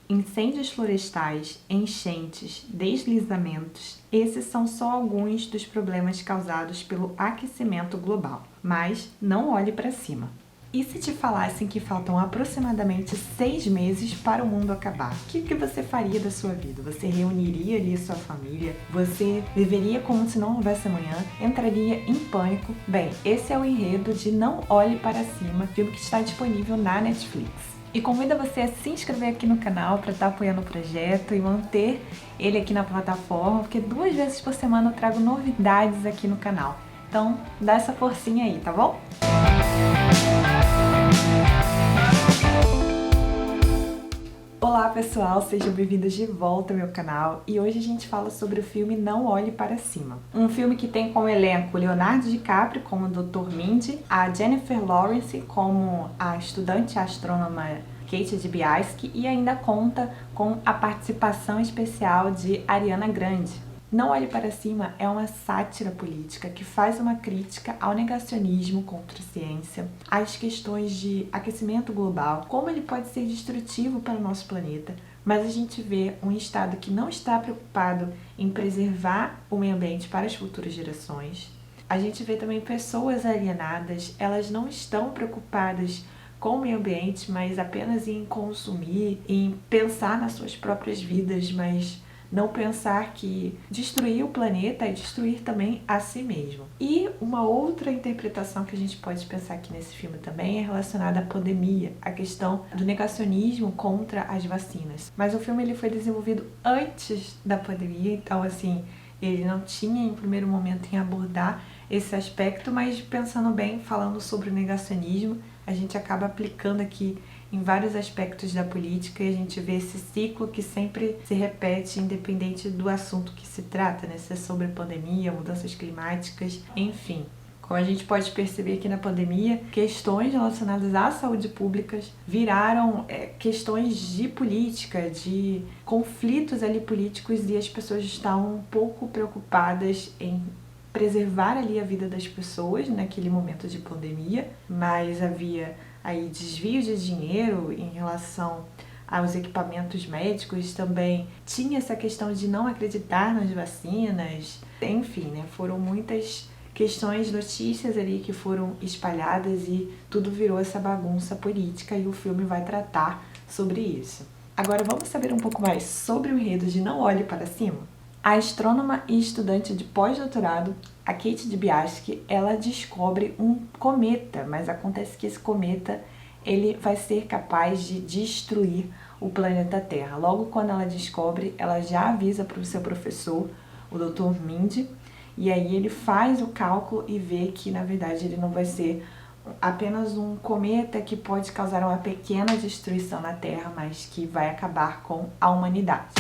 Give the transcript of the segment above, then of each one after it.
Incêndios florestais, enchentes, deslizamentos, esses são só alguns dos problemas causados pelo aquecimento global. Mas não olhe para cima. E se te falassem que faltam aproximadamente 6 meses para o mundo acabar? O que você faria da sua vida? Você reuniria ali sua família? Você viveria como se não houvesse amanhã? Entraria em pânico? Bem, esse é o enredo de Não Olhe Para Cima, filme que está disponível na Netflix. E convido você a se inscrever aqui no canal para estar apoiando o projeto e manter ele aqui na plataforma, porque 2 vezes por semana eu trago novidades aqui no canal. Então, dá essa forcinha aí, tá bom? Olá pessoal, sejam bem-vindos de volta ao meu canal e hoje a gente fala sobre o filme Não Olhe Para Cima. Um filme que tem como elenco Leonardo DiCaprio como Dr. Mindy, a Jennifer Lawrence como a estudante astrônoma Kate Dibiasky e ainda conta com a participação especial de Ariana Grande. Não Olhe Para Cima é uma sátira política que faz uma crítica ao negacionismo contra a ciência, às questões de aquecimento global, como ele pode ser destrutivo para o nosso planeta, mas a gente vê um Estado que não está preocupado em preservar o meio ambiente para as futuras gerações. A gente vê também pessoas alienadas, elas não estão preocupadas com o meio ambiente, mas apenas em consumir, em pensar nas suas próprias vidas, mas não pensar que destruir o planeta é destruir também a si mesmo. E uma outra interpretação que a gente pode pensar aqui nesse filme também é relacionada à pandemia, a questão do negacionismo contra as vacinas. Mas o filme ele foi desenvolvido antes da pandemia, então assim, ele não tinha em primeiro momento em abordar esse aspecto, mas pensando bem, falando sobre o negacionismo, a gente acaba aplicando aqui em vários aspectos da política e a gente vê esse ciclo que sempre se repete independente do assunto que se trata, né? Se é sobre pandemia, mudanças climáticas, enfim. Como a gente pode perceber aqui na pandemia, questões relacionadas à saúde pública viraram questões de política, de conflitos ali políticos e as pessoas estavam um pouco preocupadas em preservar ali a vida das pessoas naquele momento de pandemia, mas havia aí desvio de dinheiro em relação aos equipamentos médicos, também tinha essa questão de não acreditar nas vacinas, enfim, né, foram muitas questões, notícias ali que foram espalhadas e tudo virou essa bagunça política e o filme vai tratar sobre isso. Agora vamos saber um pouco mais sobre o enredo de Não Olhe Para Cima? A astrônoma e estudante de pós-doutorado, a Kate Dibiasky, ela descobre um cometa, mas acontece que esse cometa ele vai ser capaz de destruir o planeta Terra. Logo quando ela descobre, ela já avisa para o seu professor, o Dr. Mindy, e aí ele faz o cálculo e vê que na verdade ele não vai ser apenas um cometa que pode causar uma pequena destruição na Terra, mas que vai acabar com a humanidade.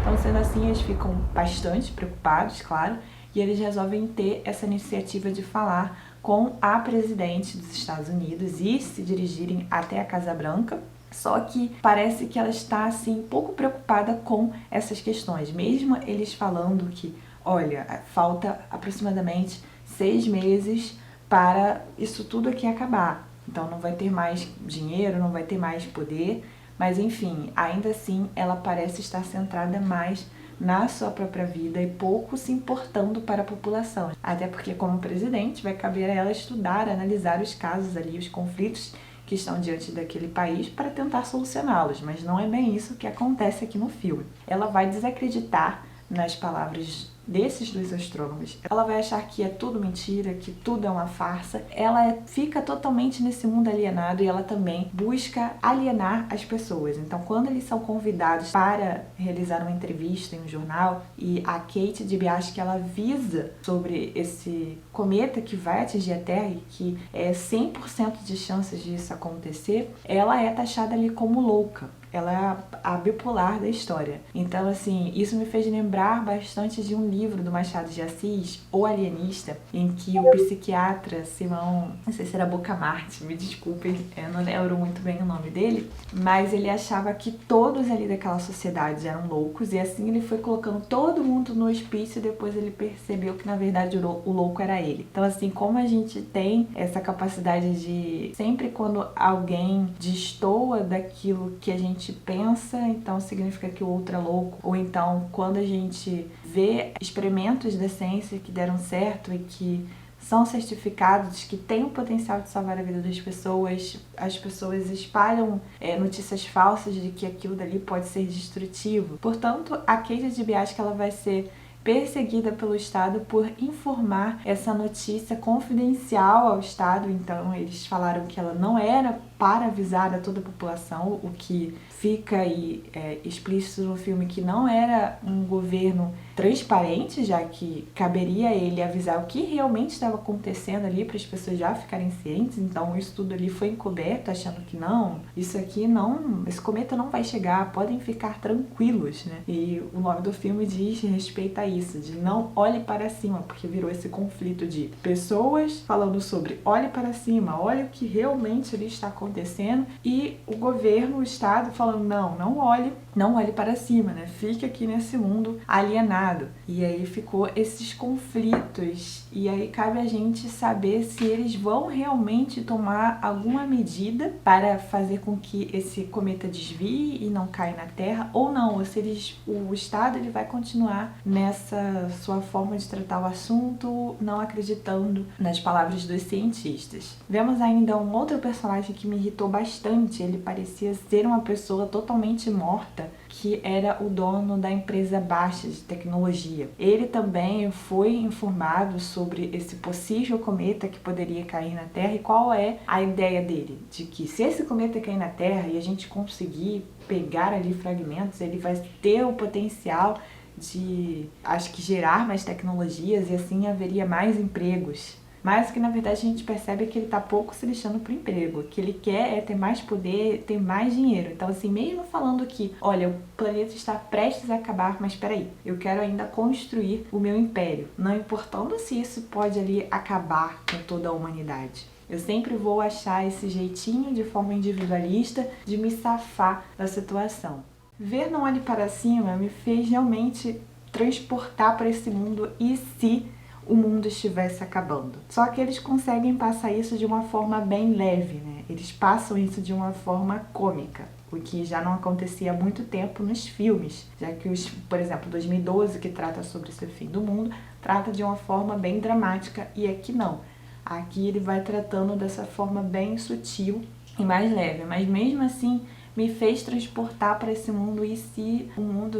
Então, sendo assim, eles ficam bastante preocupados, claro, e eles resolvem ter essa iniciativa de falar com a presidente dos Estados Unidos e se dirigirem até a Casa Branca. Só que parece que ela está, assim, pouco preocupada com essas questões, mesmo eles falando que, olha, falta aproximadamente 6 meses para isso tudo aqui acabar. Então não vai ter mais dinheiro, não vai ter mais poder, mas enfim, ainda assim ela parece estar centrada mais na sua própria vida e pouco se importando para a população. Até porque como presidente vai caber a ela estudar, analisar os casos ali, os conflitos que estão diante daquele país para tentar solucioná-los, mas não é bem isso que acontece aqui no filme. Ela vai desacreditar nas palavras desses dois astrônomos. Ela vai achar que é tudo mentira, que tudo é uma farsa. Ela fica totalmente nesse mundo alienado e ela também busca alienar as pessoas. Então, quando eles são convidados para realizar uma entrevista em um jornal e a Kate Dibiasky ela avisa sobre esse cometa que vai atingir a Terra e que é 100% de chances disso acontecer, ela é taxada ali como louca. Ela é a bipolar da história. Então, assim, isso me fez lembrar bastante de um livro do Machado de Assis, O Alienista, em que o psiquiatra Simão, não sei se era Bocamarte, me desculpem, eu não lembro muito bem o nome dele, mas ele achava que todos ali daquela sociedade eram loucos, e assim ele foi colocando todo mundo no hospício e depois ele percebeu que na verdade o louco era ele. Então assim, como a gente tem essa capacidade de sempre quando alguém destoa daquilo que a gente pensa, então significa que o outro é louco, ou então quando a gente vê experimentos da ciência que deram certo e que são certificados, que têm o potencial de salvar a vida das pessoas, as pessoas espalham notícias falsas de que aquilo dali pode ser destrutivo. Portanto, a Kate DiBiase ela vai ser perseguida pelo Estado por informar essa notícia confidencial ao Estado. Então eles falaram que ela não era para avisar a toda a população, o que fica aí explícito no filme que não era um governo transparente, já que caberia a ele avisar o que realmente estava acontecendo ali para as pessoas já ficarem cientes. Então isso tudo ali foi encoberto, achando que não, isso aqui não, esse cometa não vai chegar, podem ficar tranquilos, né? E o nome do filme diz respeito a isso, de não olhe para cima, porque virou esse conflito de pessoas falando sobre olhe para cima, olha o que realmente ali está acontecendo, e o governo, o Estado falando não olhe para cima, né? Fique aqui nesse mundo alienado. E aí ficou esses conflitos, e aí cabe a gente saber se eles vão realmente tomar alguma medida para fazer com que esse cometa desvie e não caia na Terra, ou não, ou se o Estado ele vai continuar nessa sua forma de tratar o assunto, não acreditando nas palavras dos cientistas. Vemos ainda um outro personagem que me irritou bastante, ele parecia ser uma pessoa totalmente morta, que era o dono da empresa Baixa de tecnologia. Ele também foi informado sobre esse possível cometa que poderia cair na Terra e qual é a ideia dele, de que se esse cometa cair na Terra e a gente conseguir pegar ali fragmentos, ele vai ter o potencial de, acho que, gerar mais tecnologias e assim haveria mais empregos. Mas que na verdade a gente percebe que ele tá pouco se deixando pro emprego. O que ele quer é ter mais poder, ter mais dinheiro. Então assim, mesmo falando que, olha, o planeta está prestes a acabar, mas peraí, eu quero ainda construir o meu império. Não importando se isso pode ali acabar com toda a humanidade. Eu sempre vou achar esse jeitinho de forma individualista de me safar da situação. Ver Não Olhe Para Cima me fez realmente transportar para esse mundo e se o mundo estivesse acabando. Só que eles conseguem passar isso de uma forma bem leve, né? Eles passam isso de uma forma cômica, o que já não acontecia há muito tempo nos filmes, já que, por exemplo, 2012, que trata sobre esse fim do mundo, trata de uma forma bem dramática, e aqui não. Aqui ele vai tratando dessa forma bem sutil e mais leve, mas mesmo assim me fez transportar para esse mundo, e se o mundo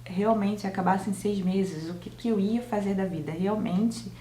realmente acabasse em 6 meses, o que eu ia fazer da vida? Realmente,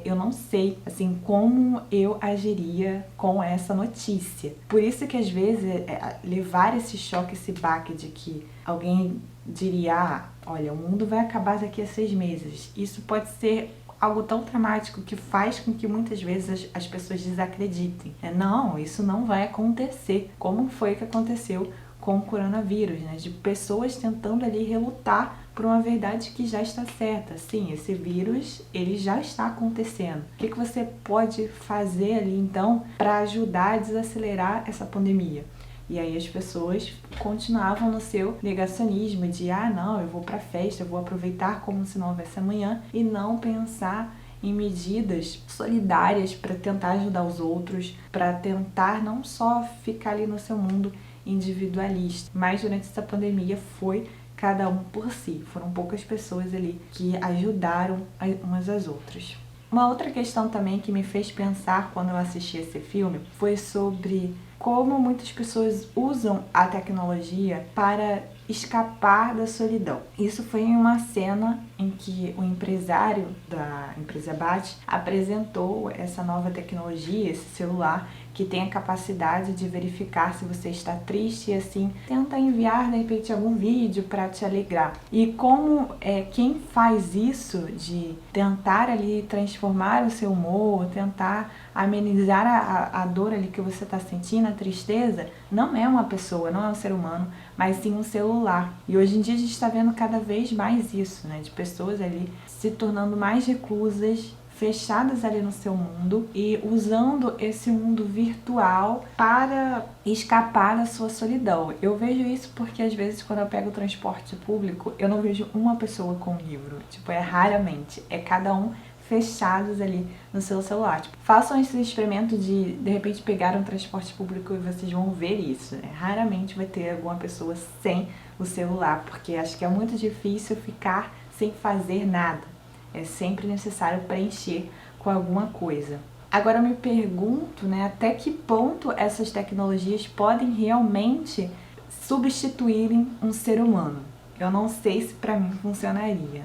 eu não sei, assim, como eu agiria com essa notícia. Por isso que às vezes levar esse choque, esse baque de que alguém diria, olha, o mundo vai acabar daqui a 6 meses. Isso pode ser algo tão dramático que faz com que muitas vezes as pessoas desacreditem. Não, isso não vai acontecer, como foi que aconteceu com o coronavírus, né? De pessoas tentando ali relutar por uma verdade que já está certa. Sim, esse vírus, ele já está acontecendo. O que você pode fazer ali, então, para ajudar a desacelerar essa pandemia? E aí as pessoas continuavam no seu negacionismo de, não, eu vou pra festa, eu vou aproveitar como se não houvesse amanhã, e não pensar em medidas solidárias para tentar ajudar os outros, para tentar não só ficar ali no seu mundo individualista, mas durante essa pandemia foi cada um por si. Foram poucas pessoas ali que ajudaram umas às outras. Uma outra questão também que me fez pensar quando eu assisti esse filme foi sobre como muitas pessoas usam a tecnologia para escapar da solidão. Isso foi em uma cena em que o empresário da empresa BAT apresentou essa nova tecnologia, esse celular, que tem a capacidade de verificar se você está triste e assim tenta enviar de repente algum vídeo para te alegrar. E como quem faz isso de tentar ali transformar o seu humor, tentar amenizar a dor ali que você está sentindo, a tristeza, não é uma pessoa, não é um ser humano, mas sim um celular. E hoje em dia a gente está vendo cada vez mais isso, né? De pessoas ali se tornando mais reclusas, fechadas ali no seu mundo e usando esse mundo virtual para escapar da sua solidão. Eu vejo isso porque às vezes quando eu pego o transporte público, eu não vejo uma pessoa com um livro. Tipo, é raramente. É cada um fechados ali no seu celular. Tipo, façam esse experimento de repente pegar um transporte público e vocês vão ver isso, né? Raramente vai ter alguma pessoa sem o celular, porque acho que é muito difícil ficar sem fazer nada. É sempre necessário preencher com alguma coisa. Agora eu me pergunto, né, até que ponto essas tecnologias podem realmente substituírem um ser humano. Eu não sei se para mim funcionaria.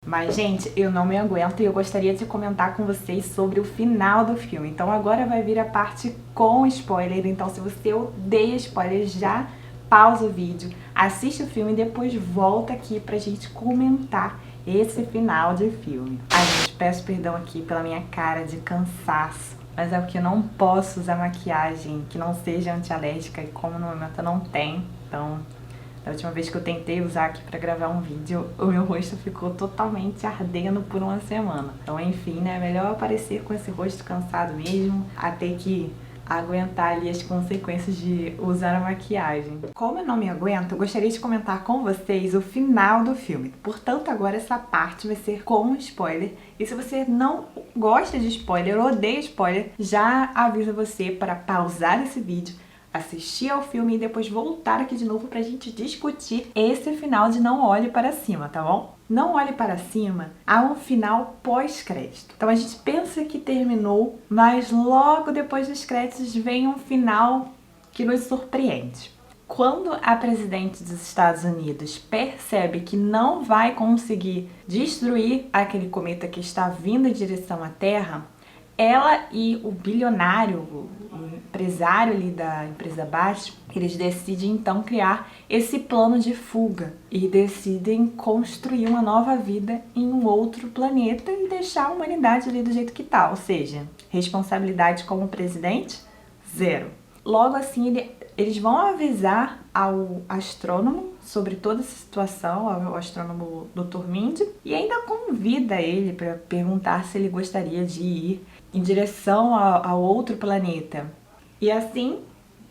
Mas, gente, eu não me aguento e eu gostaria de comentar com vocês sobre o final do filme. Então agora vai vir a parte com spoiler. Então se você odeia spoiler, já pausa o vídeo, assiste o filme e depois volta aqui pra gente comentar esse final de filme. Ai, gente, peço perdão aqui pela minha cara de cansaço, mas é porque eu não posso usar maquiagem que não seja antialérgica e como no momento eu não tenho, então da última vez que eu tentei usar aqui pra gravar um vídeo, o meu rosto ficou totalmente ardendo por uma semana. Então, enfim, né, é melhor aparecer com esse rosto cansado mesmo, até que aguentar ali as consequências de usar a maquiagem. Como eu não me aguento, eu gostaria de comentar com vocês o final do filme. Portanto, agora essa parte vai ser com spoiler. E se você não gosta de spoiler ou odeia spoiler, já aviso você para pausar esse vídeo, assistir ao filme e depois voltar aqui de novo pra gente discutir esse final de Não Olhe Para Cima, tá bom? Não Olhe Para Cima há um final pós-crédito. Então a gente pensa que terminou, mas logo depois dos créditos vem um final que nos surpreende. Quando a presidente dos Estados Unidos percebe que não vai conseguir destruir aquele cometa que está vindo em direção à Terra, ela e o bilionário, o empresário ali da empresa Bash, eles decidem então criar esse plano de fuga e decidem construir uma nova vida em um outro planeta e deixar a humanidade ali do jeito que tá, ou seja, responsabilidade como presidente, zero. Logo assim, eles vão avisar ao astrônomo sobre toda essa situação, ao astrônomo Dr. Mindy, e ainda convida ele para perguntar se ele gostaria de ir em direção ao outro planeta. E assim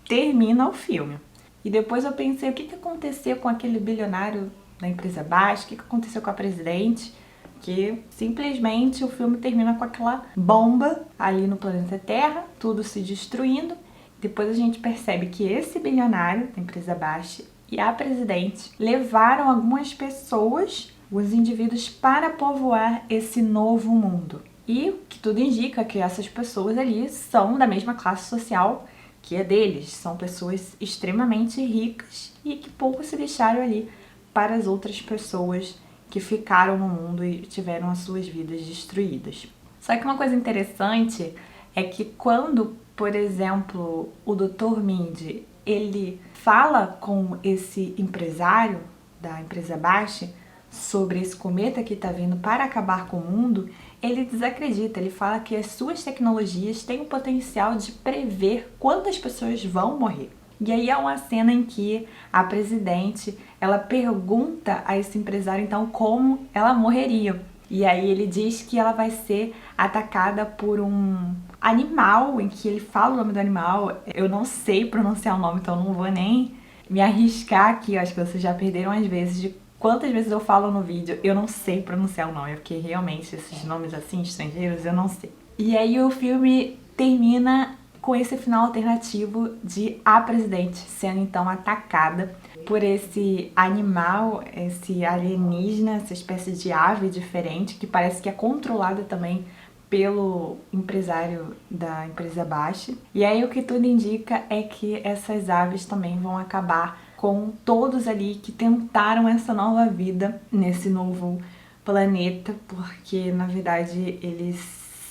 termina o filme. E depois eu pensei, o que aconteceu com aquele bilionário da empresa Bash? O que aconteceu com a presidente? Que simplesmente o filme termina com aquela bomba ali no planeta Terra, tudo se destruindo. Depois a gente percebe que esse bilionário da empresa Bash e a presidente levaram algumas pessoas, os indivíduos, para povoar esse novo mundo. E o que tudo indica que essas pessoas ali são da mesma classe social que a deles. São pessoas extremamente ricas e que pouco se deixaram ali para as outras pessoas que ficaram no mundo e tiveram as suas vidas destruídas. Só que uma coisa interessante é que quando, por exemplo, o Dr. Mindy, ele fala com esse empresário da empresa Bash sobre esse cometa que está vindo para acabar com o mundo, ele desacredita, ele fala que as suas tecnologias têm o potencial de prever quantas pessoas vão morrer. E aí há uma cena em que a presidente, ela pergunta a esse empresário então como ela morreria. E aí ele diz que ela vai ser atacada por um animal, em que ele fala o nome do animal. Eu não sei pronunciar o nome, então não vou nem me arriscar aqui. Eu acho que vocês já perderam as vezes de quantas vezes eu falo no vídeo, eu não sei pronunciar o nome, porque realmente esses nomes assim, estrangeiros, eu não sei. E aí o filme termina com esse final alternativo de a presidente sendo então atacada por esse animal, esse alienígena, essa espécie de ave diferente, que parece que é controlada também pelo empresário da empresa Bash. E aí o que tudo indica é que essas aves também vão acabar com todos ali que tentaram essa nova vida nesse novo planeta, porque na verdade eles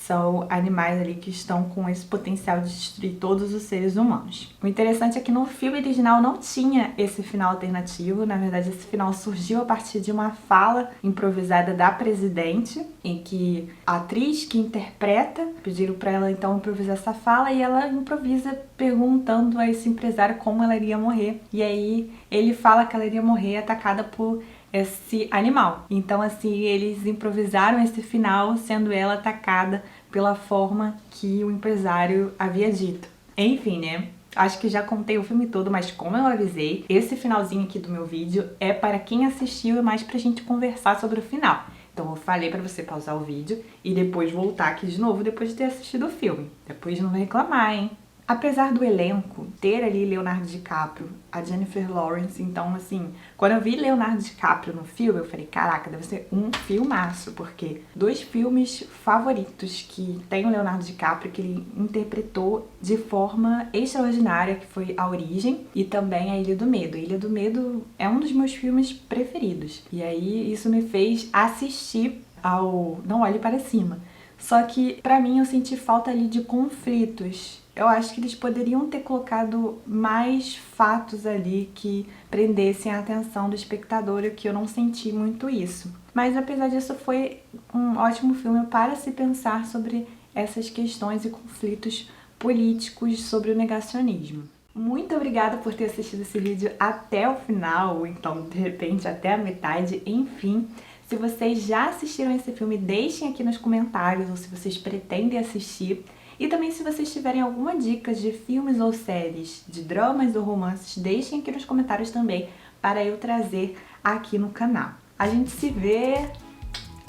são animais ali que estão com esse potencial de destruir todos os seres humanos. O interessante é que no filme original não tinha esse final alternativo, na verdade esse final surgiu a partir de uma fala improvisada da presidente, em que a atriz que interpreta, pediram para ela então improvisar essa fala e ela improvisa perguntando a esse empresário como ela iria morrer. E aí ele fala que ela iria morrer atacada por esse animal. Então assim, eles improvisaram esse final sendo ela atacada pela forma que o empresário havia dito. Enfim, né? Acho que já contei o filme todo, mas como eu avisei, esse finalzinho aqui do meu vídeo é para quem assistiu e mais pra gente conversar sobre o final. Então eu falei pra você pausar o vídeo e depois voltar aqui de novo depois de ter assistido o filme. Depois não vai reclamar, hein? Apesar do elenco ter ali Leonardo DiCaprio, a Jennifer Lawrence, então assim, quando eu vi Leonardo DiCaprio no filme, eu falei, caraca, deve ser um filmaço, porque 2 filmes favoritos que tem o Leonardo DiCaprio, que ele interpretou de forma extraordinária, que foi A Origem e também A Ilha do Medo. A Ilha do Medo é um dos meus filmes preferidos, e aí isso me fez assistir ao Não Olhe Para Cima. Só que, pra mim, eu senti falta ali de conflitos. Eu acho que eles poderiam ter colocado mais fatos ali que prendessem a atenção do espectador, e que eu não senti muito isso. Mas, apesar disso, foi um ótimo filme para se pensar sobre essas questões e conflitos políticos sobre o negacionismo. Muito obrigada por ter assistido esse vídeo até o final, ou então, de repente, até a metade, enfim. Se vocês já assistiram esse filme, deixem aqui nos comentários, ou se vocês pretendem assistir. E também, se vocês tiverem alguma dica de filmes ou séries, de dramas ou romances, deixem aqui nos comentários também, para eu trazer aqui no canal. A gente se vê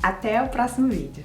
até o próximo vídeo.